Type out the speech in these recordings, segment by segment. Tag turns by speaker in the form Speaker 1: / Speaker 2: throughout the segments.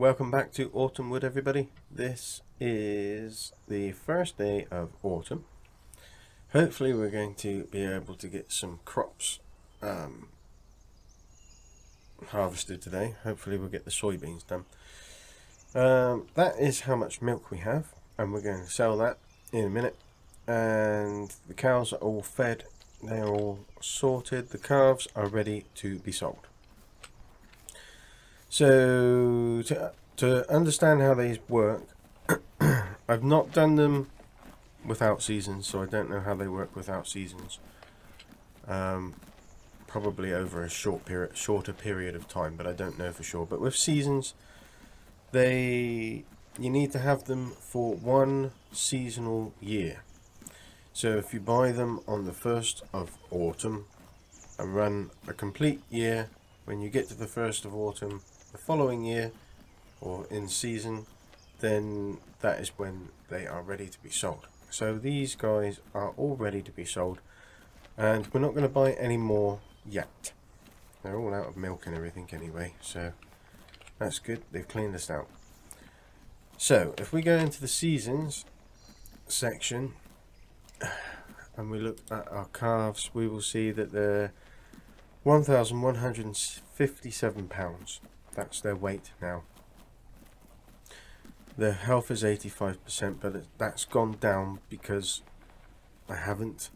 Speaker 1: Welcome back to Autumn Wood, everybody. This is the first day of autumn. Hopefully we're going to be able to get some crops harvested today. Hopefully we'll get the soybeans done. That is how much milk we have, and we're going to sell that in a minute. And the cows are all fed, they are all sorted, the calves are ready to be sold. So to understand how these work, I've not done them without seasons, so I don't know how they work without seasons. Probably over a shorter period of time, but I don't know for sure. But with seasons, you need to have them for one seasonal year. So if you buy them on the 1st of autumn and run a complete year, when you get to the 1st of autumn the following year, or in season, then that is when they are ready to be sold. So these guys are all ready to be sold, and we're not going to buy any more yet. They're all out of milk and everything anyway, so that's good. They've cleaned us out. So if we go into the seasons section and we look at our calves, we will see that they're 1,157 pounds. That's their weight now. Their health is 85%, but that's gone down because I haven't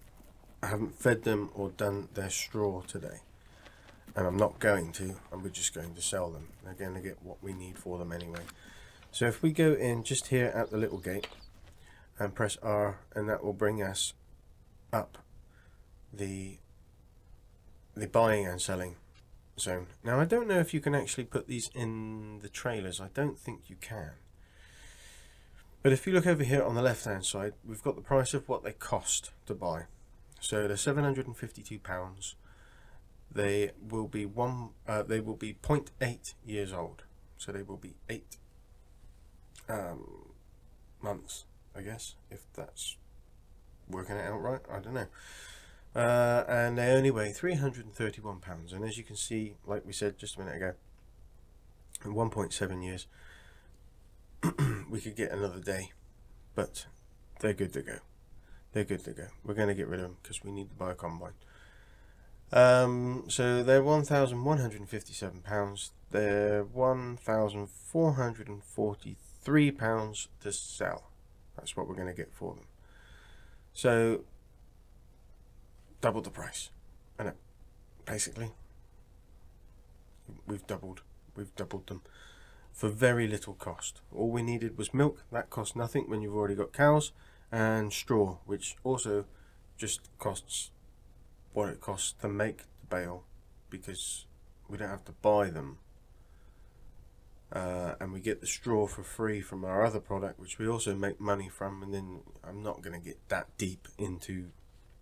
Speaker 1: fed them or done their straw today, and I'm not going to, and we're just going to sell them. They're going to get what we need for them anyway. So if we go in just here at the little gate and press R, and that will bring us up the buying and selling zone. Now I don't know if you can actually put these in the trailers. I don't think you can. But if you look over here on the left hand side, we've got the price of what they cost to buy. So they're £752. They will be 0.8 years old. So they will be 8 months, I guess, if that's working it out right. I don't know. And they only weigh £331, and as you can see, like we said just a minute ago, in 1.7 years we could get another day, but they're good to go. They're good to go. We're going to get rid of them because we need to buy a combine. So they're £1,157. They're £1,443 to sell. That's what we're going to get for them. So double the price, and basically we've doubled them for very little cost. All we needed was milk. That cost nothing when you've already got cows, and straw, which also just costs what it costs to make the bale, because we don't have to buy them, and we get the straw for free from our other product, which we also make money from. And then I'm not going to get that deep into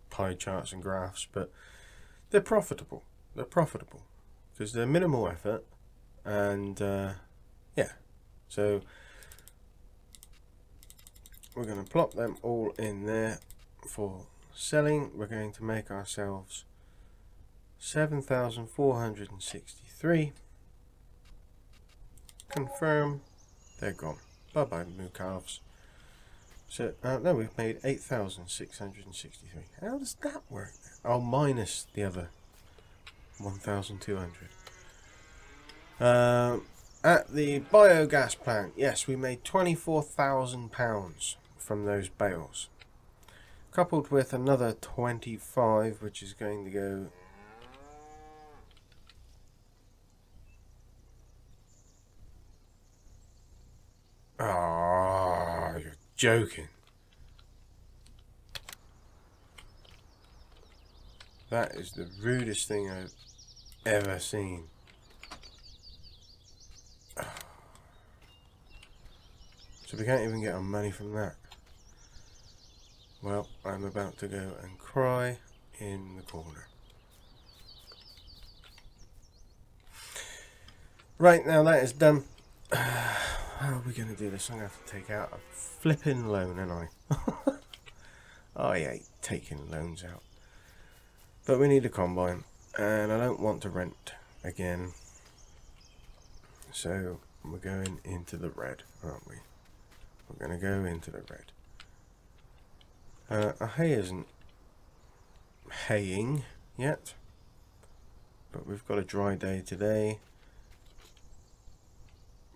Speaker 1: pie charts and graphs, but they're profitable. They're profitable because they're minimal effort, and yeah. So we're going to plop them all in there for selling. We're going to make ourselves 7,463. Confirm. They're gone. Bye bye, moo calves. So no, we've made 8,663. How does that work? Oh, minus the other 1,200. At the biogas plant, yes, we made £24,000 from those bales, coupled with another 25, which is going to go you're joking. That is the rudest thing I've ever seen. So we can't even get our money from that. Well, I'm about to go and cry in the corner. Right, now that is done. How are we going to do this? I'm going to have to take out a flipping loan, ain't I? I hate taking loans out. But we need a combine, and I don't want to rent again. So we're going into the red, aren't we? We're going to go into the red. Our hay isn't haying yet, but we've got a dry day today.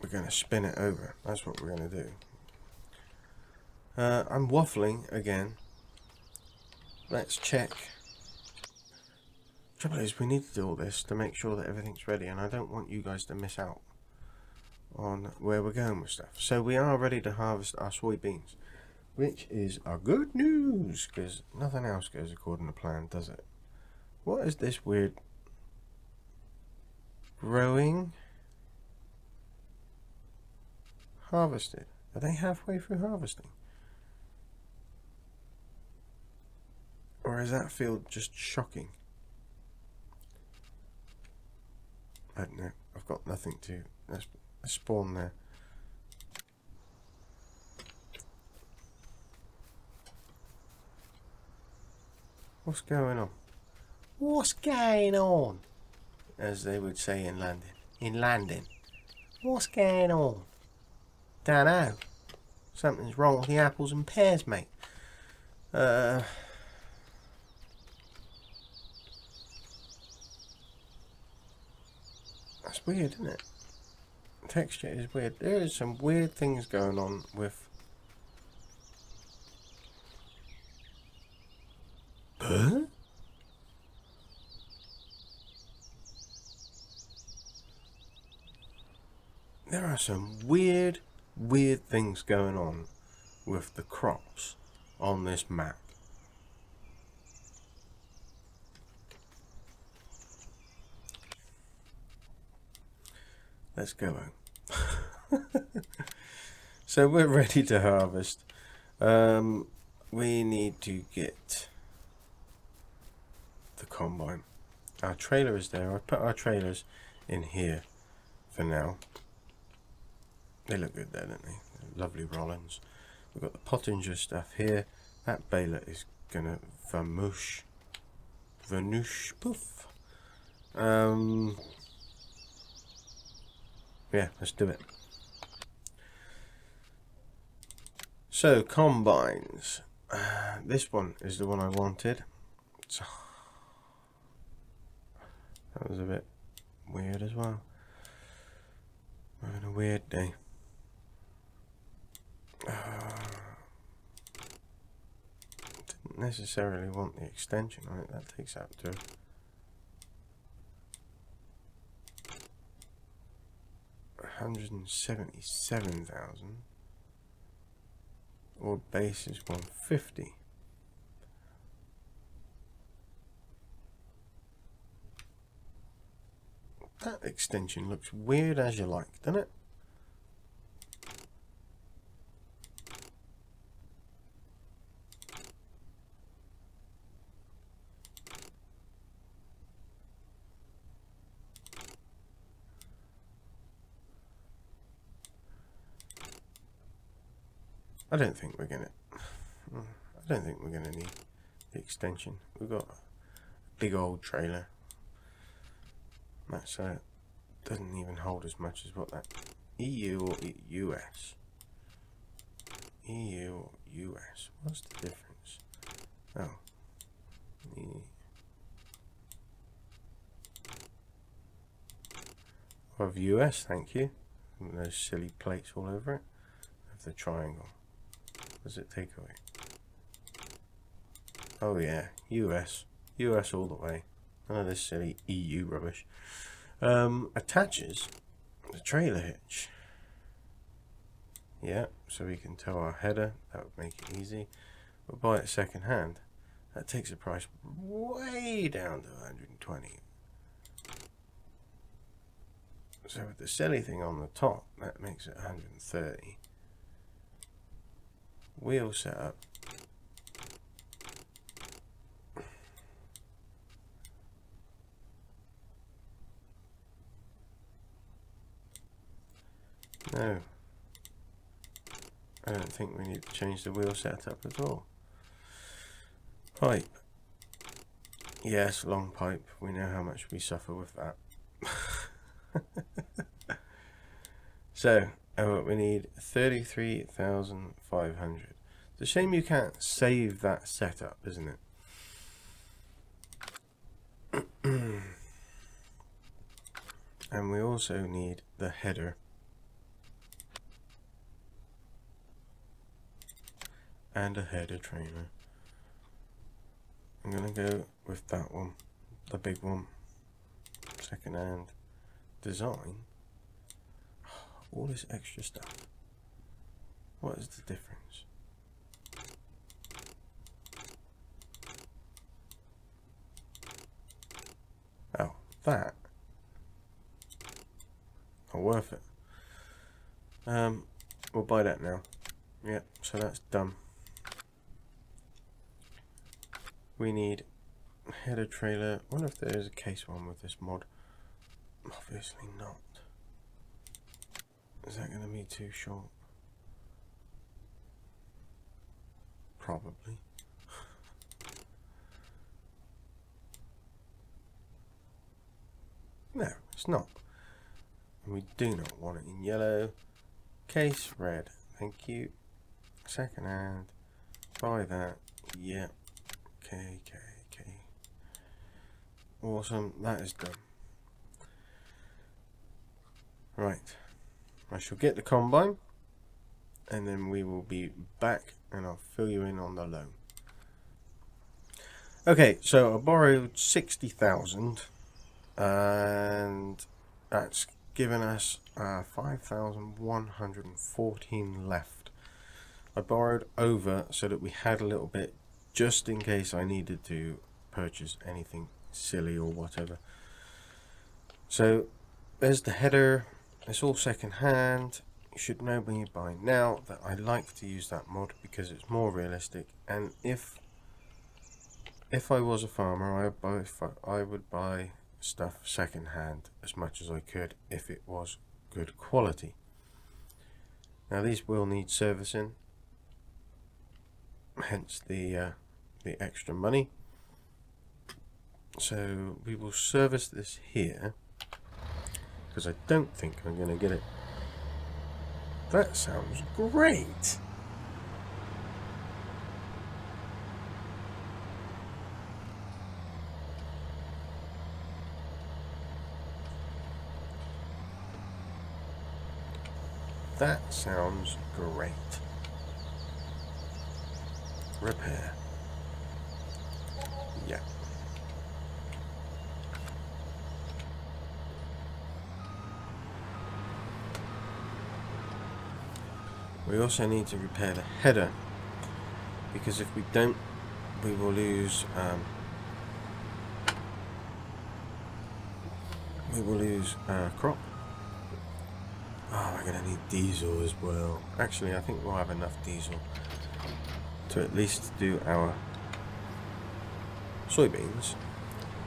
Speaker 1: We're going to spin it over. That's what we're going to do. I'm waffling again. Let's check. Trouble is, we need to do all this to make sure that everything's ready, and I don't want you guys to miss out on where we're going with stuff. So we are ready to harvest our soy beans, which is our good news, because nothing else goes according to plan, does it? What is this weird growing? Harvested. Are they halfway through harvesting? Or is that field just shocking? I don't know. I've got nothing to... Let's spawn there. What's going on? What's going on? As they would say in London. In London. What's going on? Don't know. Something's wrong with the apples and pears, mate. That's weird, isn't it? The texture is weird. There is some weird things going on with... Huh? There are some weird things going on with the crops on this map. Let's go home. So we're ready to harvest. We need to get the combine. Our trailer is there. I put our trailers in here for now. They look good there, don't they? They're lovely Rollins. We've got the Pottinger stuff here. That baler is gonna vamoosh poof. Yeah, let's do it. So, combines. This one is the one I wanted. So, that was a bit weird as well. Having a weird day. Didn't necessarily want the extension on it. That takes out to 177,000. Or base is 150. That extension looks weird as you like, doesn't it? I don't think we're gonna need the extension. We've got a big old trailer. That's doesn't even hold as much as what that EU or US. EU or US. What's the difference? Oh, of US, thank you. And those silly plates all over it. Of the triangle. What does it take away? Oh yeah, US. US all the way. None of this silly EU rubbish. Attaches the trailer hitch. Yeah, so we can tow our header. That would make it easy. But buy it second hand. That takes the price way down to 120. So with the silly thing on the top, that makes it 130. Wheel setup. No, I don't think we need to change the wheel setup at all. Pipe. Yes, long pipe. We know how much we suffer with that. So we need 33,500. It's a shame you can't save that setup, isn't it? And we also need the header. And a header trailer. I'm going to go with that one, the big one. Second hand design. All this extra stuff. What is the difference? Oh, that. Not worth it. We'll buy that now. Yep, so that's done. We need a header trailer. I wonder if there is a case one with this mod. Obviously not. Is that going to be too short? Probably. No, it's not. And we do not want it in yellow. Case red. Thank you. Second hand. Buy that. Yep. Okay. Awesome. That is done. Right. I shall get the combine. And then we will be back and I'll fill you in on the loan. Okay, so I borrowed 60,000 and that's given us 5,114 left. I borrowed over so that we had a little bit just in case I needed to purchase anything silly or whatever. So there's the header. It's all second hand. You should know when you buy now that I like to use that mod because it's more realistic, and if I was a farmer I would buy stuff second hand as much as I could if it was good quality. Now these will need servicing, hence the extra money. So we will service this here because I don't think I'm going to get it. That sounds great. That sounds great. Repair. Yeah. We also need to repair the header, because if we don't, we will lose crop. Oh, we're going to need diesel as well. Actually, I think we'll have enough diesel to at least do our soybeans.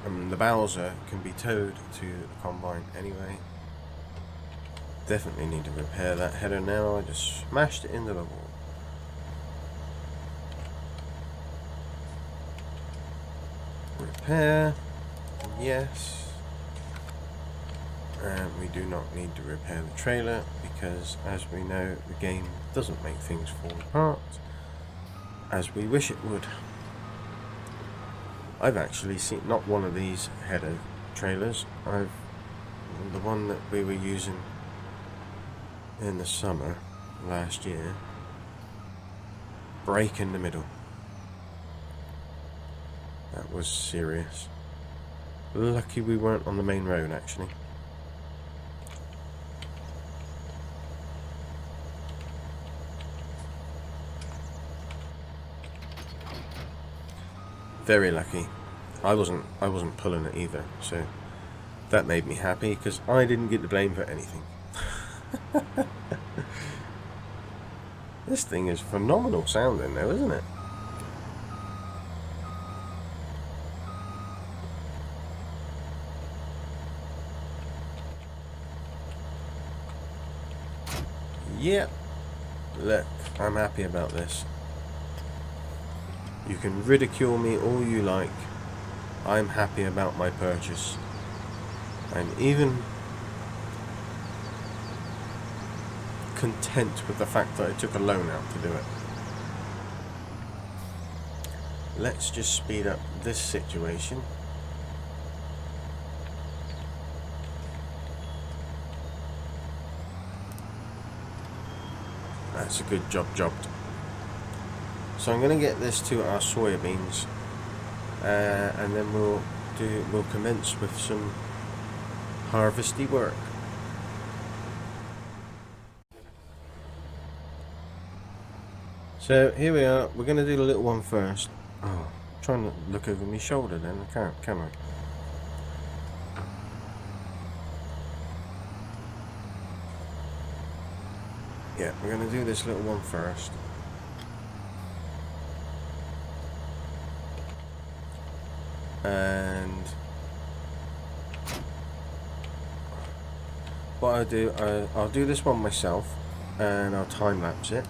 Speaker 1: The Bowser can be towed to the combine anyway. Definitely need to repair that header now. I just smashed it into the wall. Repair. Yes. And we do not need to repair the trailer because, as we know, the game doesn't make things fall apart as we wish it would. I've actually seen not one of these header trailers. The one that we were using in the summer last year, break in the middle. That was serious. Lucky we weren't on the main road actually. Very lucky. I wasn't pulling it either, so that made me happy because I didn't get the blame for anything. This thing is phenomenal sounding though, isn't it? Yep. Look, I'm happy about this. You can ridicule me all you like. I'm happy about my purchase. And even content with the fact that I took a loan out to do it. Let's just speed up this situation. That's a good job jobbed. So I'm going to get this to our soy beans, and then we'll commence with some harvesty work. So here we are. We're going to do the little one first. Oh, I'm trying to look over my shoulder then. I can't, can I? Yeah, we're going to do this little one first. And what I do, I'll do this one myself, and I'll time lapse it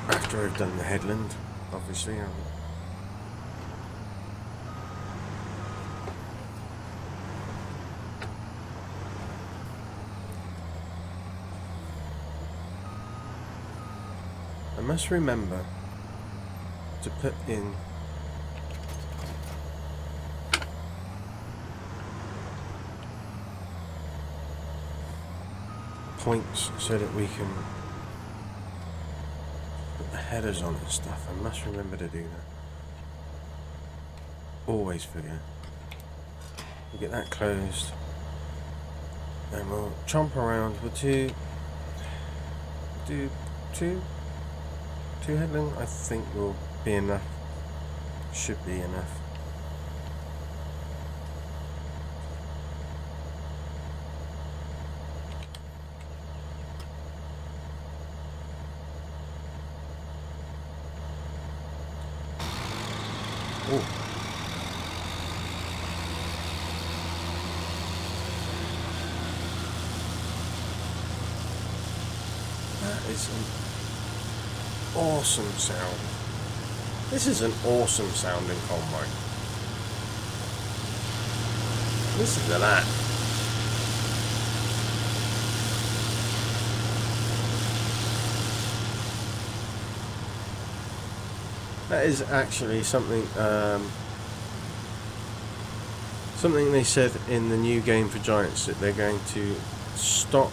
Speaker 1: after I've done the headland. Obviously, I must remember to put in points so that we can put the headers on and stuff. I must remember to do that. Always forget. We'll get that closed, and we'll chomp around. We'll do two headland. I think will be enough. Should be enough. Oh. That is an awesome sound. This is an awesome sounding combine. Listen to that. That is actually something something they said in the new game for Giants, that they're going to stop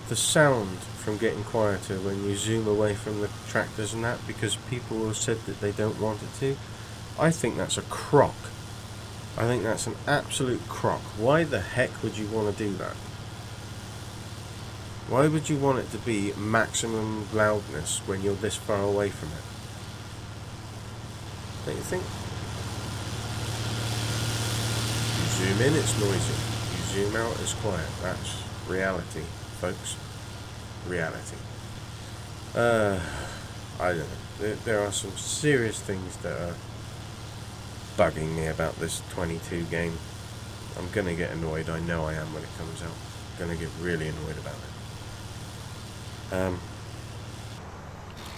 Speaker 1: the sound from getting quieter when you zoom away from the tractors and that, because people have said that they don't want it to. I think that's a crock. I think that's an absolute crock. Why the heck would you want to do that? Why would you want it to be maximum loudness when you're this far away from it? Don't you think? You zoom in, it's noisy. You zoom out, it's quiet. That's reality, folks. Reality. I don't know. There are some serious things that are bugging me about this 22 game. I'm gonna get annoyed. I know I am when it comes out. I'm gonna get really annoyed about it.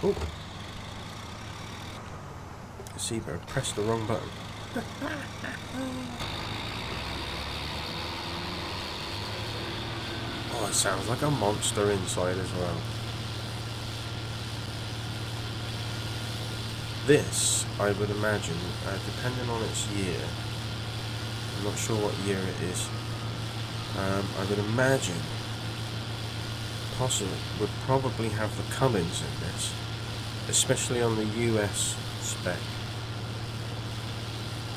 Speaker 1: Oh, the Ceebur pressed the wrong button. Oh, it sounds like a monster inside as well. This, I would imagine, depending on its year, I'm not sure what year it is, I would imagine possibly would probably have the Cummins in this, especially on the US spec.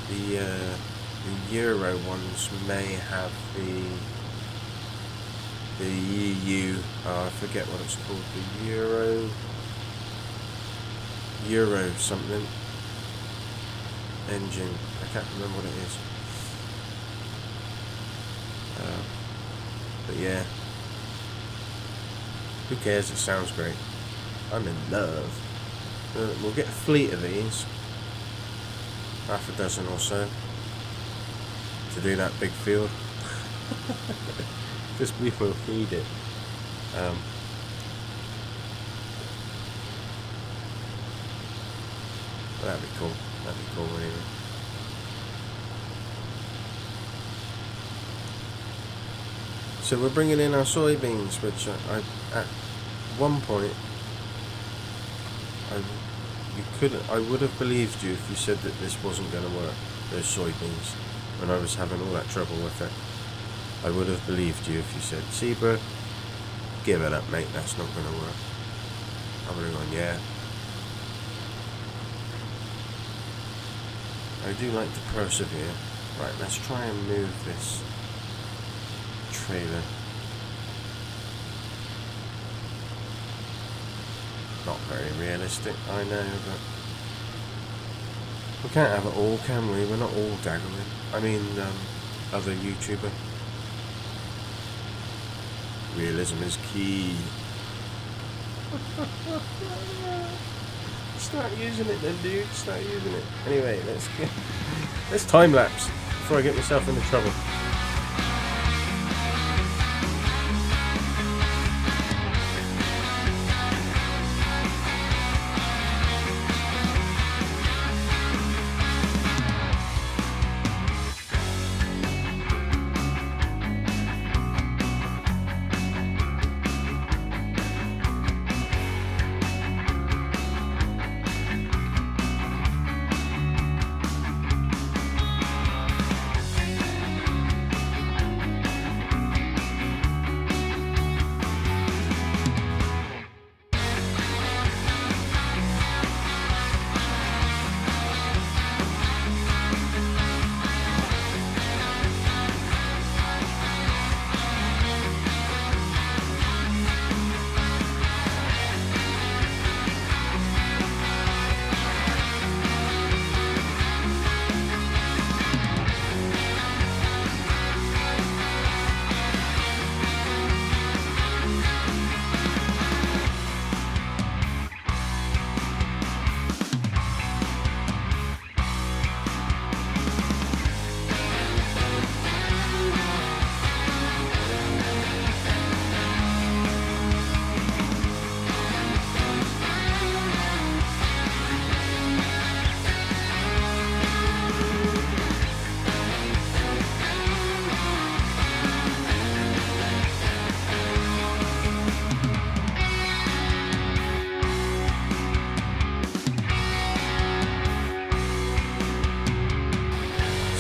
Speaker 1: The Euro ones may have the EU, I forget what it's called, the Euro something engine. I can't remember what it is. But yeah, who cares? It sounds great. I'm in love. We'll get a fleet of these, half a dozen or so, to do that big field. Because we will feed it. That'd be cool. That'd be cool anyway. So we're bringing in our soybeans, which I at one point I would have believed you if you said that this wasn't going to work. Those soybeans, when I was having all that trouble with it, I would have believed you if you said, Ceebur, give it up, mate. That's not going to work. I would have gone, yeah. I do like to persevere. Right, let's try and move this trailer. Not very realistic, I know, but we can't have it all, can we? We're not all daggering. I mean, other YouTuber. Realism is key. Start using it then, dude. Start using it. Anyway, let's time lapse before I get myself into trouble.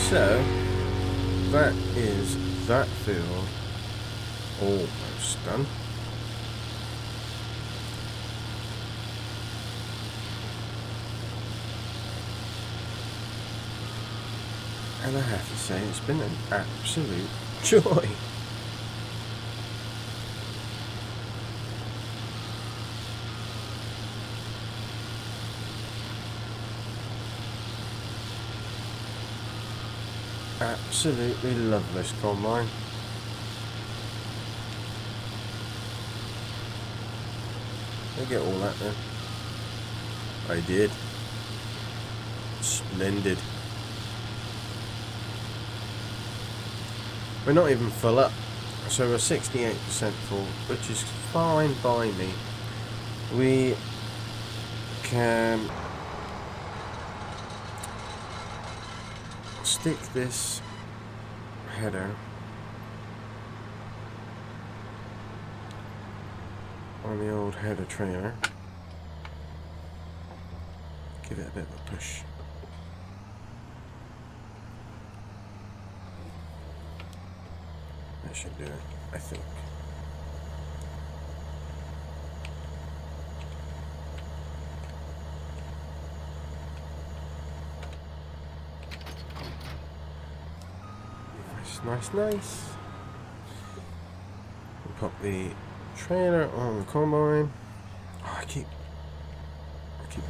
Speaker 1: So, that is that field almost done. And I have to say, it's been an absolute joy. Absolutely love this combine. Did I get all that then? I did. Splendid. We're not even full up, so we're 68% full, which is fine by me. We can stick this header on the old header trailer, give it a bit of a push. That should do it, I think. Nice, nice. We'll pop the trailer on the combine. Oh, I keep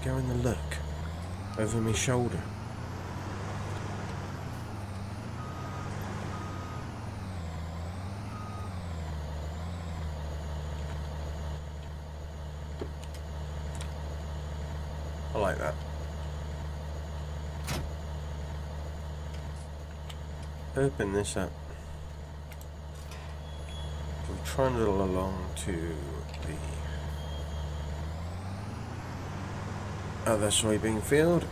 Speaker 1: going to look over my shoulder. I like that. Open this up. We'll trundle along to the other soybean field,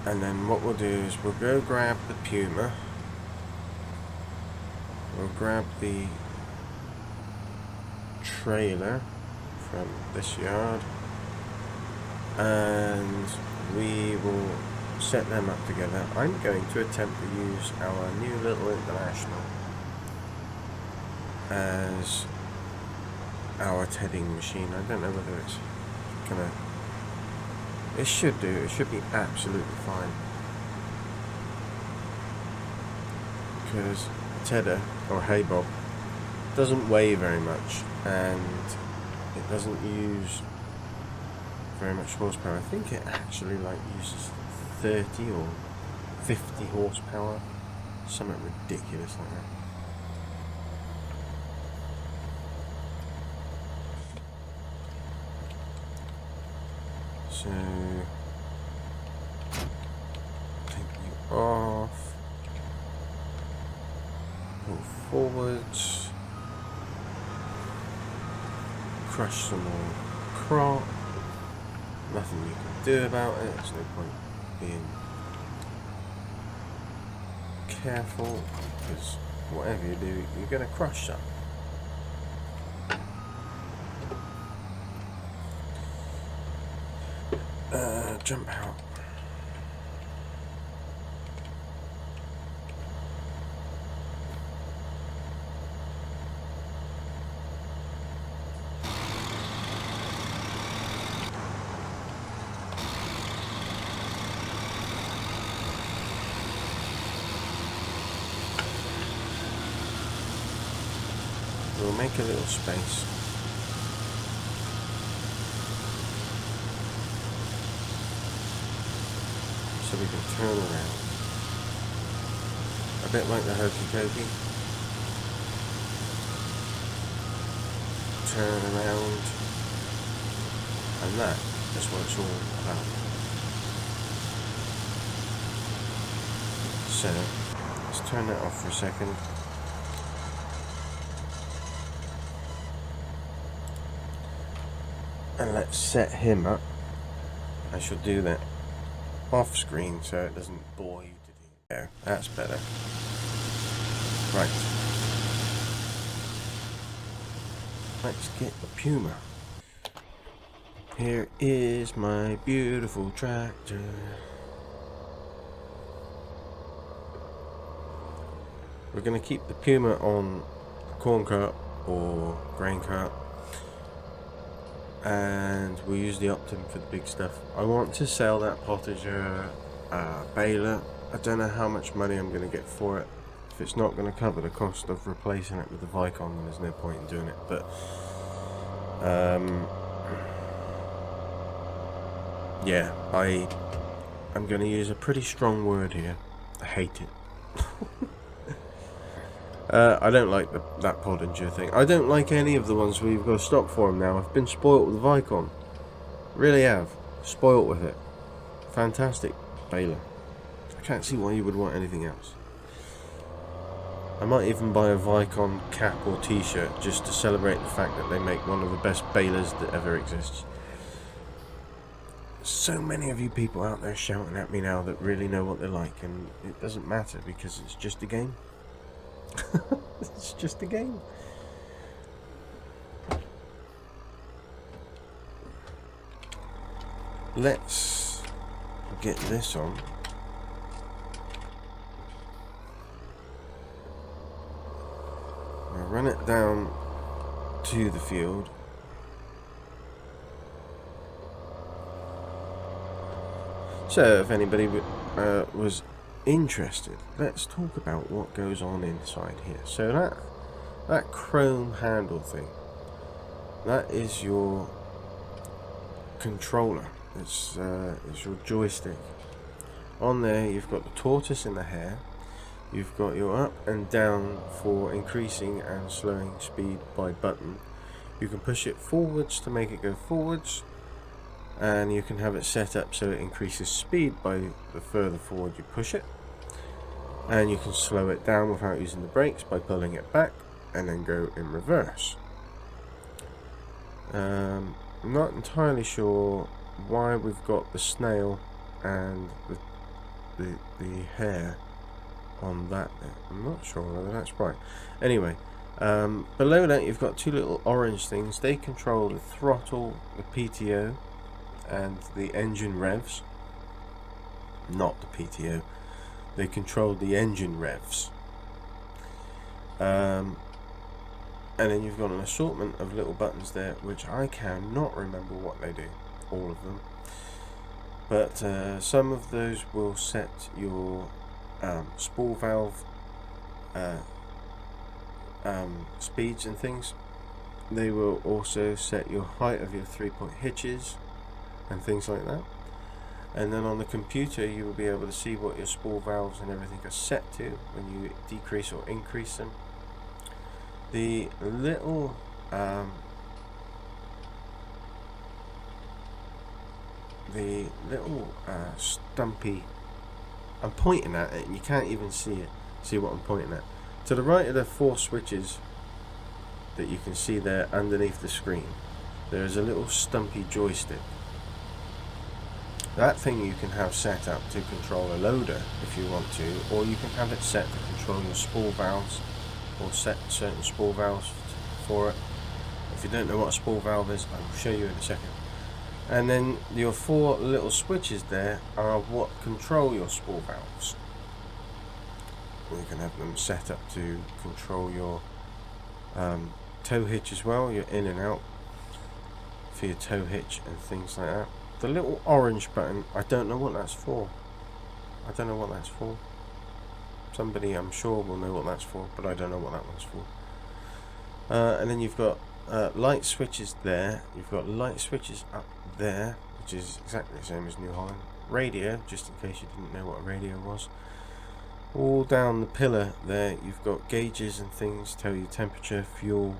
Speaker 1: and then what we'll do is we'll go grab the Puma grab the trailer from this yard and we will set them up together. I'm going to attempt to use our new little International as our tedding machine. I don't know whether it's gonna... It should do. It should be absolutely fine. Because a tedder, or hay bob, doesn't weigh very much and it doesn't use very much horsepower. I think it actually like uses 30 or 50 horsepower, something ridiculous like that. So take you off, pull forwards, crush some more crop. Nothing you can do about it. There's no point being careful, because whatever you do, you're going to crush some. Jump out. We'll make a little space. So we can turn around. A bit like the hokey cokey. Turn around. And that is what it's all about. So, let's turn that off for a second. And let's set him up. I shall do that off screen so it doesn't bore you to do. There, that's better. Right. Let's get the Puma. Here is my beautiful tractor. We're going to keep the Puma on corn cart or grain cart, and we'll use the Optim for the big stuff. I want to sell that potager baler. I don't know how much money I'm going to get for it. If it's not going to cover the cost of replacing it with the Vicon, then there's no point in doing it. But yeah, I'm going to use a pretty strong word here. I hate it. I don't like that Pottinger thing. I don't like any of the ones where you've got to stop for them now. I've been spoilt with the Vicon. Really have. Spoilt with it. Fantastic baler. I can't see why you would want anything else. I might even buy a Vicon cap or t-shirt just to celebrate the fact that they make one of the best balers that ever exists. So many of you people out there shouting at me now that really know what they're like, and it doesn't matter because it's just a game. It's just a game. Let's get this on. I'll run it down to the field. So if anybody was interested, let's talk about what goes on inside here. So that chrome handle thing, that is your controller. It's your joystick. On there you've got the tortoise and the hare. You've got your up and down for increasing and slowing speed by button. You can push it forwards to make it go forwards, and you can have it set up so it increases speed by the further forward you push it, and you can slow it down without using the brakes by pulling it back and then go in reverse. I'm not entirely sure why we've got the snail and the hare on that. I'm not sure whether that's right. Anyway, below that you've got two little orange things. They control the throttle, the PTO, and the engine revs. Not the PTO. They control the engine revs. And then you've got an assortment of little buttons there, which I cannot remember what they do, all of them. But some of those will set your spool valve speeds and things. They will also set your height of your 3-point hitches and things like that. And then on the computer you will be able to see what your spool valves and everything are set to when you decrease or increase them. The little stumpy, I'm pointing at it and you can't even see what I'm pointing at. To the right of the 4 switches that you can see there underneath the screen, there is a little stumpy joystick. That thing you can have set up to control a loader if you want to, or you can have it set to control your spool valves, or set certain spool valves for it. If you don't know what a spool valve is, I will show you in a second. And then your 4 little switches there are what control your spool valves. You can have them set up to control your tow hitch as well, your in and out for your tow hitch and things like that. The little orange button, I don't know what that's for. I don't know what that's for. Somebody I'm sure will know what that's for, but I don't know what that one's for. And then you've got light switches there. You've got light switches up there, which is exactly the same as New Holland. Radio, just in case you didn't know what a radio was. All down the pillar there, you've got gauges and things, tell you temperature, fuel,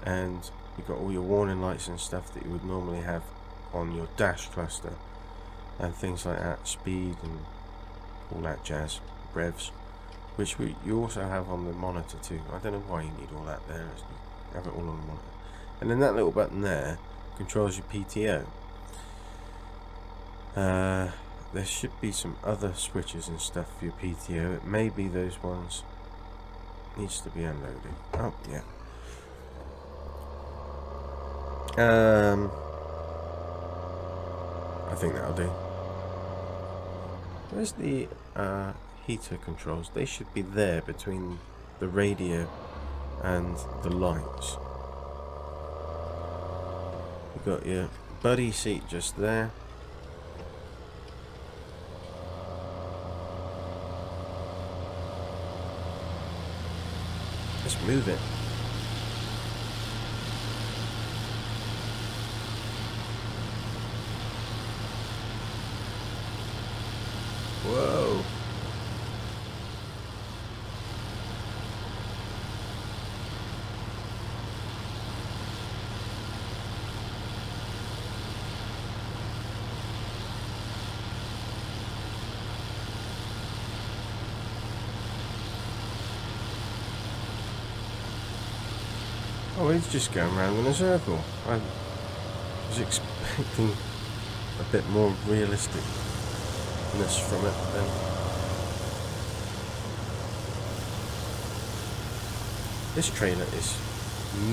Speaker 1: and you've got all your warning lights and stuff that you would normally have on your dash cluster, and things like that, speed and all that jazz, revs, which you also have on the monitor too. I don't know why you need all that there, you have it all on the monitor. And then that little button there controls your PTO. There should be some other switches and stuff for your PTO. It may be those ones. Needs to be unloaded. Oh yeah. I think that'll do. Where's the heater controls? They should be there between the radio and the lights. You've got your buddy seat just there. Let's move it. Whoa. Oh, he's just going round in a circle. I was expecting a bit more realisticness from it then. This trailer is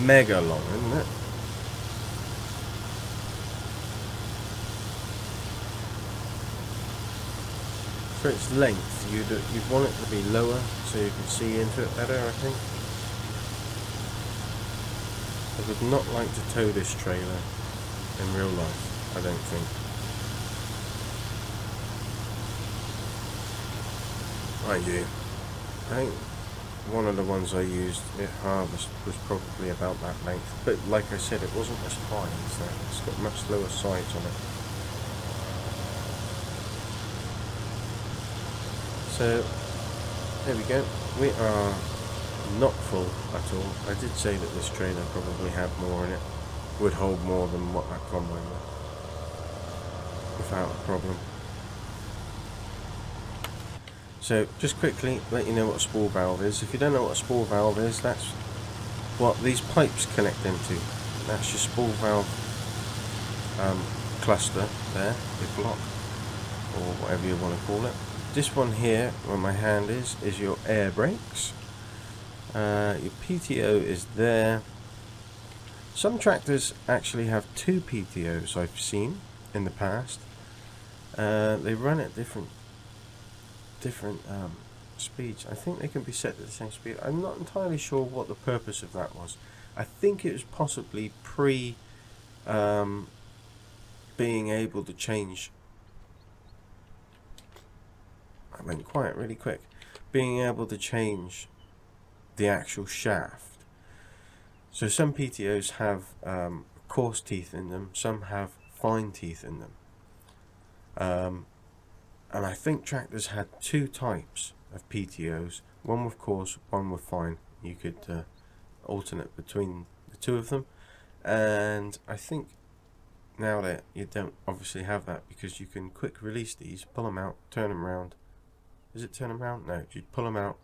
Speaker 1: mega long, isn't it? For its length, you'd want it to be lower so you can see into it better, I think. I would not like to tow this trailer in real life, I don't think. Mind you, I think one of the ones I used at Harvest was probably about that length, but like I said, it wasn't as high as that. It's got much lower sides on it. So, there we go. We are not full at all. I did say that this trailer probably had more in it, would hold more than what that combine would, without a problem. So just quickly let you know what a spool valve is. If you don't know what a spool valve is, that's what these pipes connect into. That's your spool valve cluster there, your block, or whatever you want to call it. This one here, where my hand is your air brakes. Your PTO is there. Some tractors actually have 2 PTOs I've seen in the past. They run at different speeds. I think they can be set at the same speed. I'm not entirely sure what the purpose of that was. I think it was possibly being able to change. I went quiet really quick. Being able to change the actual shaft. So some PTOs have coarse teeth in them, some have fine teeth in them. And I think tractors had 2 types of PTOs, one with coarse, one with fine. You could alternate between the 2 of them, and I think now that you don't obviously have that, because you can quick release these, pull them out, turn them around. Is it turn them around? No, you pull them out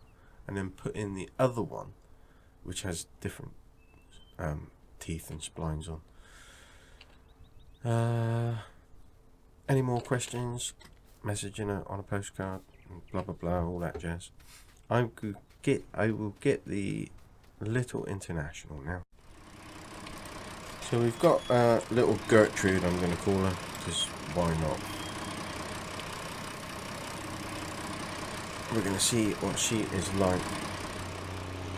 Speaker 1: and then put in the other one, which has different teeth and splines on. Any more questions? Message on a postcard, blah blah blah, all that jazz. I will get the Little International now. So we've got little Gertrude, I'm going to call her, because why not? We're going to see what she is like.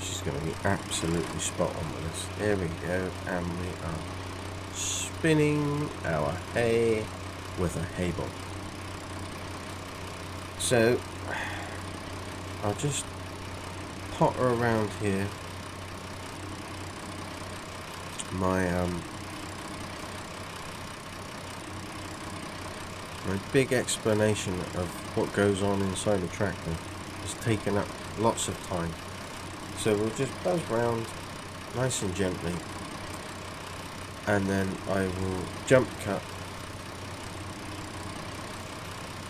Speaker 1: She's going to be absolutely spot on with us. There we go, and we are spinning our hay with a hay bolt. So I'll just potter around here. My big explanation of what goes on inside the tractor has taken up lots of time. So we'll just buzz round nice and gently, and then I will jump cut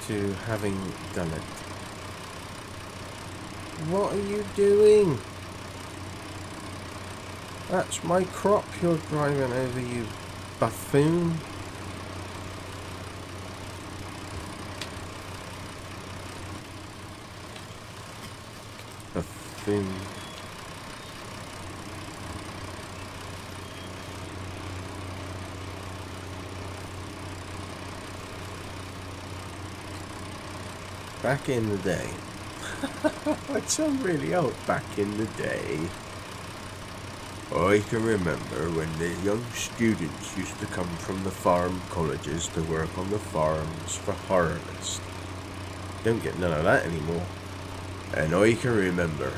Speaker 1: to having done it. What are you doing? That's my crop you're driving over, you buffoon. Buffoon. Back in the day. I sound really old. Back in the day. I can remember when the young students used to come from the farm colleges to work on the farms for harvest. Don't get none of that anymore. And I can remember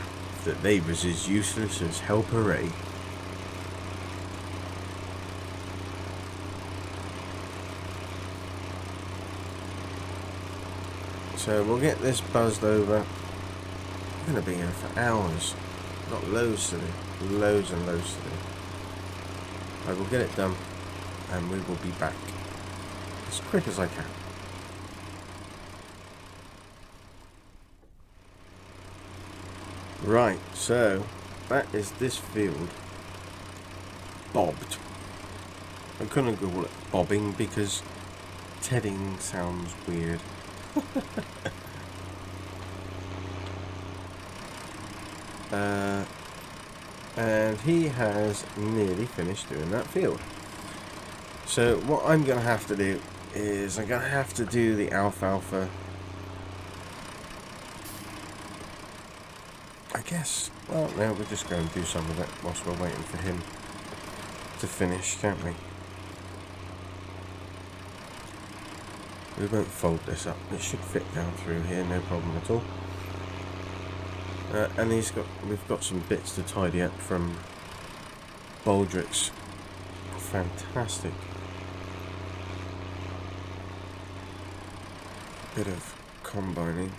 Speaker 1: that they was as useless as helper-a. So we'll get this buzzed over. We're going to be here for hours. Got loads to do. Loads and loads to do. I will get it done and we will be back as quick as I can. Right, so that is this field bobbed. I couldn't call it bobbing because tedding sounds weird. And he has nearly finished doing that field. So what I'm going to have to do is I'm going to have to do the alfalfa. I guess, well, now we'll just go and do some of it whilst we're waiting for him to finish, can't we? We won't fold this up. It should fit down through here, no problem at all. And we've got some bits to tidy up from Baldrick's fantastic bit of combining.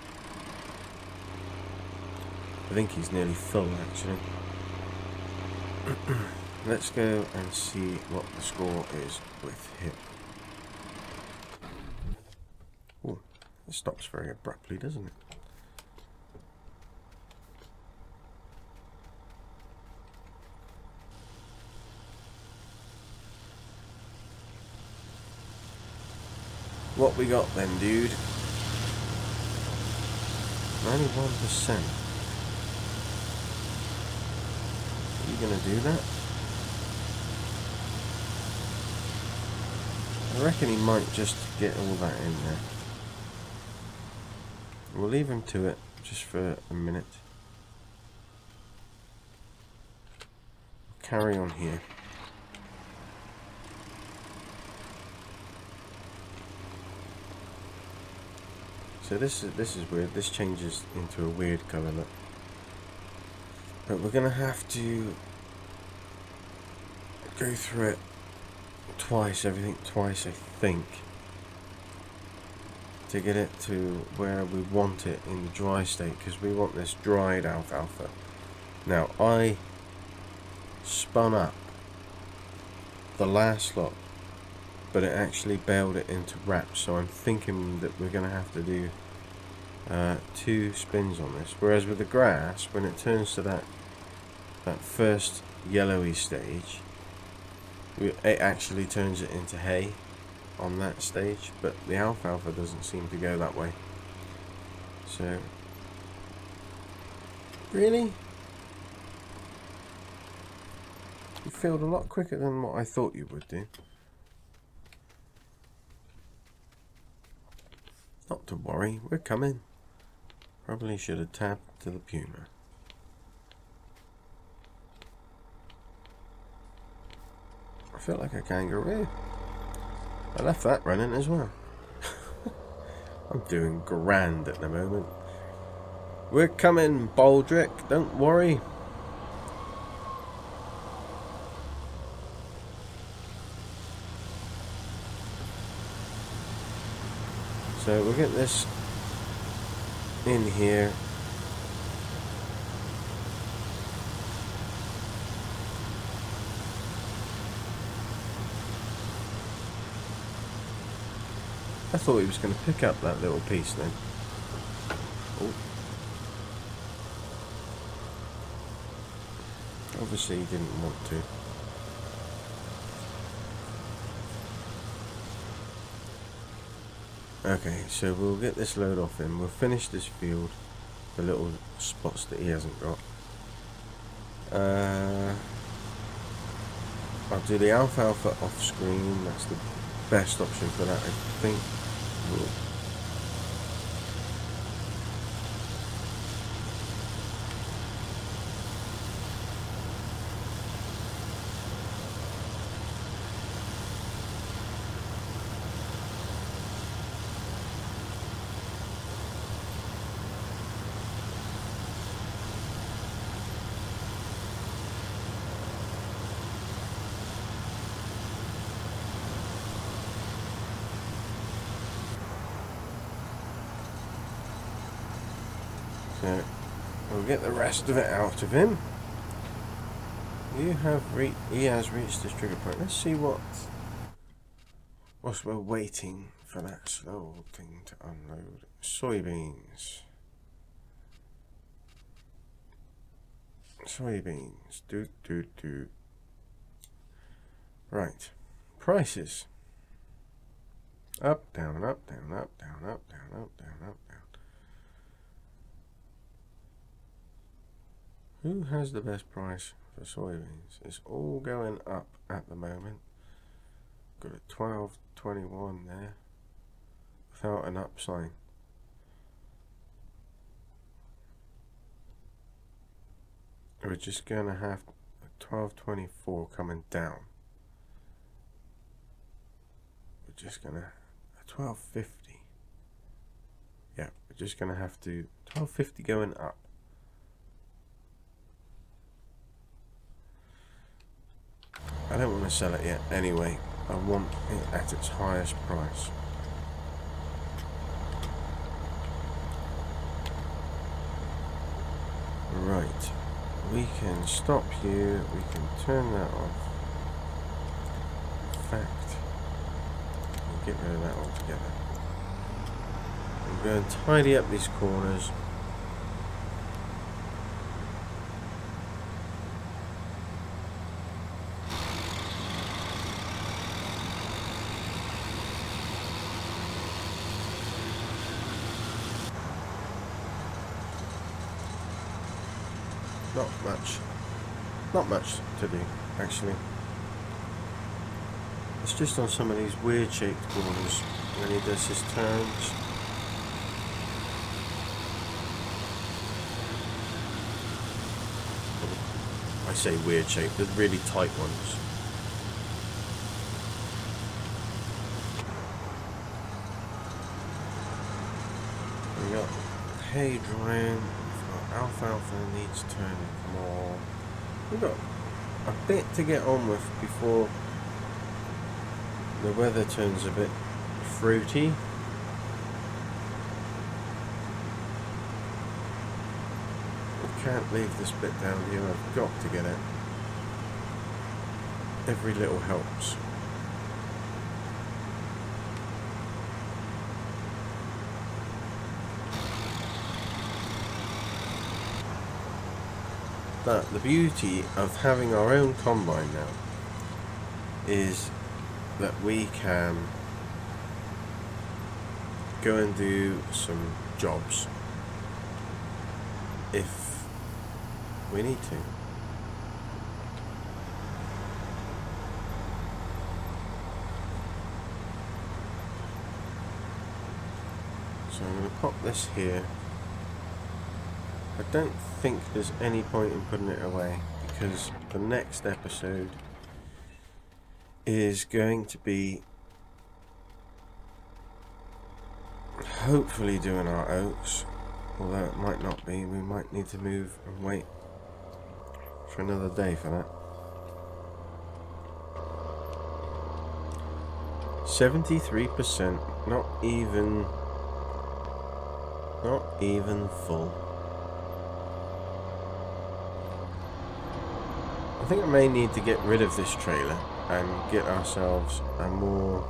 Speaker 1: I think he's nearly full actually. Let's go and see what the score is with him. Oh, it stops very abruptly, doesn't it? What we got then, dude? 91%. Are you going to do that? I reckon he might just get all that in there. We'll leave him to it just for a minute. Carry on here. So this is weird. This changes into a weird colour look. But we're gonna have to go through it twice, everything twice, I think, to get it to where we want it in the dry state, because we want this dried alfalfa. Now I spun up the last lot, but it actually baled it into wraps, so I'm thinking that we're going to have to do 2 spins on this. Whereas with the grass, when it turns to that first yellowy stage, it actually turns it into hay on that stage, but the alfalfa doesn't seem to go that way. So really, you filled a lot quicker than what I thought you would do. Not to worry, we're coming. Probably should have tapped to the Puma. I feel like a kangaroo. I left that running as well. I'm doing grand at the moment. We're coming, Baldrick, don't worry. So we'll get this in here. I thought he was going to pick up that little piece then. Oh. Obviously he didn't want to. Okay, so we'll get this load off him. We'll finish this field, the little spots that he hasn't got. I'll do the alfalfa off screen. That's the best option for that, I think. So we'll get the rest of it out of him. He has reached his trigger point. Let's see whilst we're waiting for that slow thing to unload. Soybeans. Soybeans. Do. Right. Prices. Up, down, up, down, up, down, up, down, up, down, up, down. Who has the best price for soybeans? It's all going up at the moment. Got a 12.21 there without an up sign. We're just going to have a 12.24 coming down. We're just going to a 12.50. Yeah, we're just going to have to 12.50 going up. I don't want to sell it yet anyway. I want it at its highest price. Right. We can stop you. We can turn that off. In fact, we'll get rid of that altogether. I'm going to tidy up these corners. not much to do actually. It's just on some of these weird shaped corners when he does his turns. I say weird shaped, they're really tight ones. We got hay drying, we've got alfalfa needs turning more. We've got a bit to get on with before the weather turns a bit fruity. I can't leave this bit down here, I've got to get it. Every little helps. But the beauty of having our own combine now is that we can go and do some jobs if we need to. So I'm going to pop this here. I don't think there's any point in putting it away because the next episode is going to be hopefully doing our oats, although it might not be. We might need to move and wait for another day for that. 73%, not even full. I think I may need to get rid of this trailer and get ourselves a more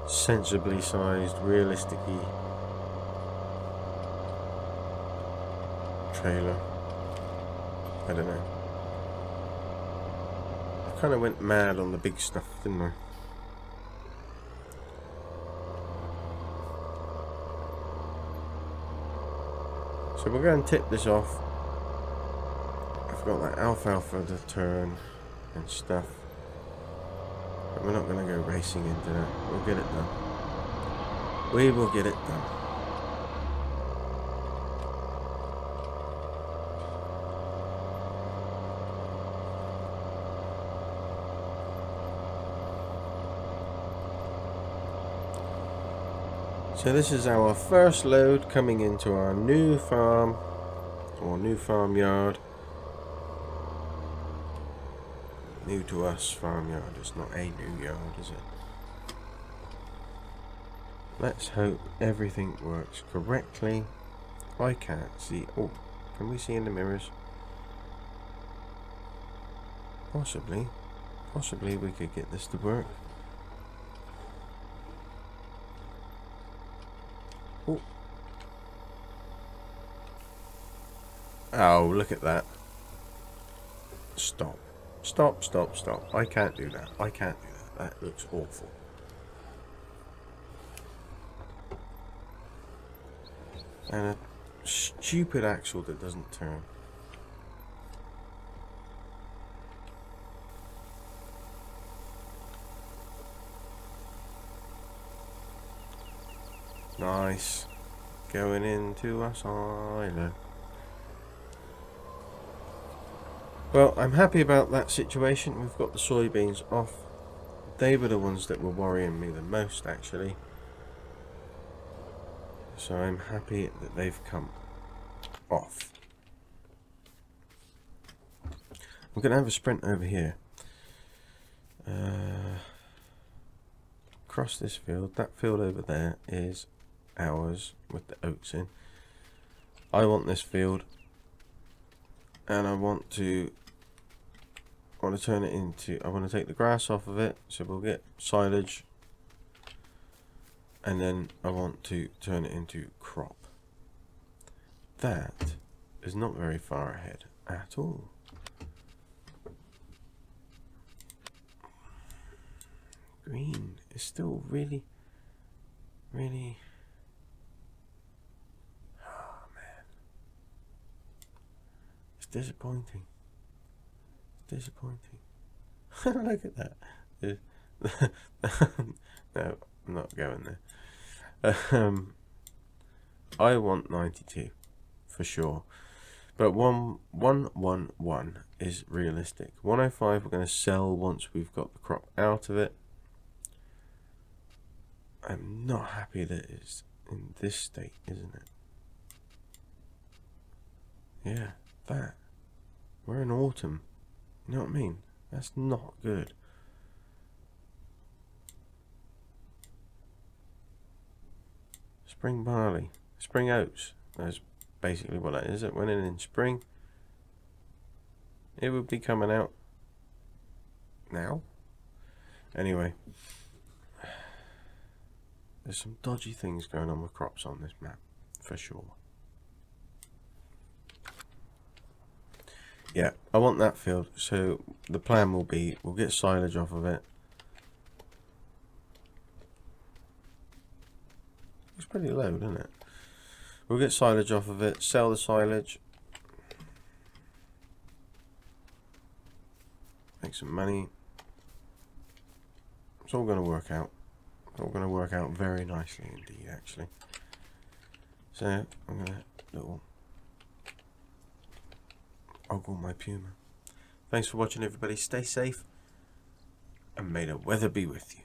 Speaker 1: sensibly sized, realistic-y trailer. I don't know. I kind of went mad on the big stuff, didn't I? So we're going to tip this off. I've got that alfalfa to turn and stuff, but we're not going to go racing into that. We'll get it done. We will get it done. So this is our first load coming into our new farm, or new farmyard. New to us farmyard, it's not a new yard, is it? Let's hope everything works correctly. I can't see. Oh, can we see in the mirrors? Possibly we could get this to work. Oh. Oh, look at that. Stop. Stop, stop, stop. I can't do that. I can't do that. That looks awful. And a stupid axle that doesn't turn. Nice. Going into a silo. Well, I'm happy about that situation. We've got the soybeans off. They were the ones that were worrying me the most, actually. So I'm happy that they've come off. I'm going to have a sprint over here. Across this field. That field over there is ours with the oats in. I want this field. And I want to turn it into, I want to take the grass off of it, so we'll get silage, and then I want to turn it into crop. That is not very far ahead at all. Green is still really disappointing. It's disappointing. Look at that. No, I'm not going there. I want 92 for sure, but 111 is realistic. 105 we're going to sell once we've got the crop out of it. I'm not happy that it's in this state, isn't it? Yeah, that. We're in autumn. You know what I mean? That's not good. Spring barley. Spring oats. That's basically what that is. It went in spring. It would be coming out now. Anyway. There's some dodgy things going on with crops on this map, for sure. Yeah, I want that field, so the plan will be, we'll get silage off of it. It's pretty low, isn't it? We'll get silage off of it, sell the silage. Make some money. It's all going to work out. All going to work out very nicely indeed, actually. So I'm going to little ogle my puma. Thanks for watching, everybody. Stay safe, and may the weather be with you.